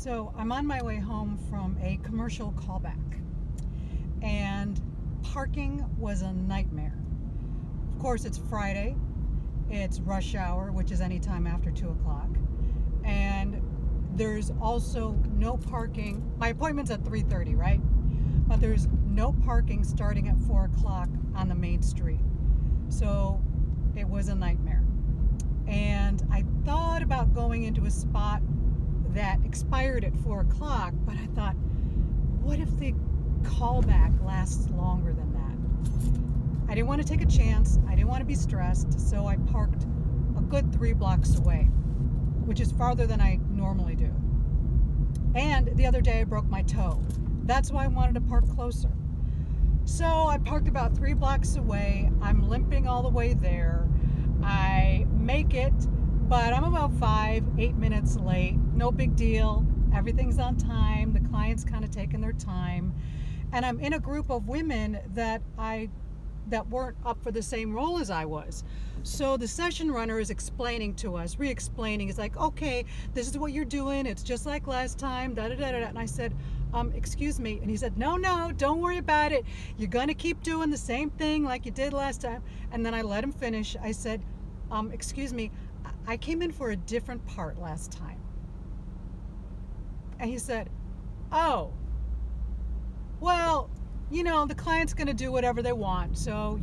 So I'm on my way home from a commercial callback, and parking was a nightmare. Of course, it's Friday, it's rush hour, which is any time after 2 o'clock, and there's also no parking. My appointment's at 3:30, right? But there's no parking starting at 4 o'clock on the main street. So it was a nightmare. And I thought about going into a spot that expired at 4 o'clock, but I thought, what if the callback lasts longer than that? I didn't want to take a chance. I didn't want to be stressed, so I parked a good 3 blocks away, which is farther than I normally do. And the other day I broke my toe. That's why I wanted to park closer. So I parked about 3 blocks away. I'm limping all the way there. I make it, but I'm about 8 minutes late. No big deal. Everything's on time. The client's kind of taking their time. And I'm in a group of women that weren't up for the same role as I was. So the session runner is explaining to us, re-explaining. It's like, okay, this is what you're doing. It's just like last time, da-da-da-da. And I said, excuse me. And he said, no, don't worry about it. You're going to keep doing the same thing like you did last time. And then I let him finish. I said, excuse me, I came in for a different part last time. And he said, oh, well, the client's going to do whatever they want. So,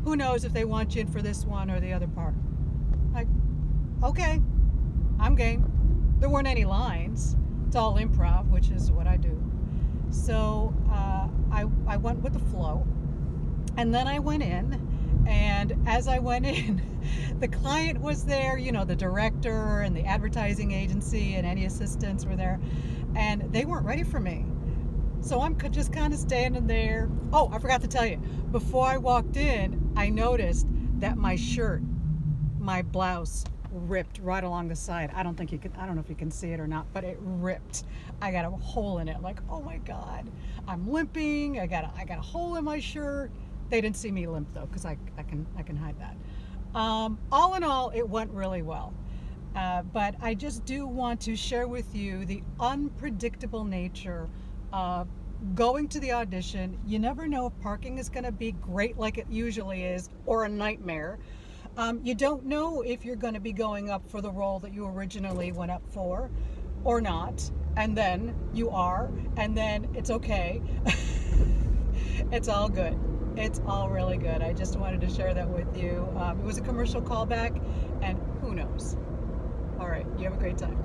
who knows if they want you in for this one or the other part. Like, okay, I'm game. There weren't any lines. It's all improv, which is what I do. So I went with the flow. And then I went in. And as I went in, the client was there, the director and the advertising agency and any assistants were there. And they weren't ready for me. So I'm just kind of standing there. Oh, I forgot to tell you. Before I walked in, I noticed that my shirt, my blouse, ripped right along the side. I don't know if you can see it or not, but it ripped. I got a hole in it. Like, oh my God, I'm limping. I got a hole in my shirt. They didn't see me limp though, because I can hide that. All in all, it went really well. But I just do want to share with you the unpredictable nature of going to the audition. You never know if parking is going to be great like it usually is, or a nightmare. You don't know if you're going to be going up for the role that you originally went up for or not. And then you are, and then it's okay. It's all good. It's all really good. I just wanted to share that with you. It was a commercial callback, and who knows? All right, you have a great time.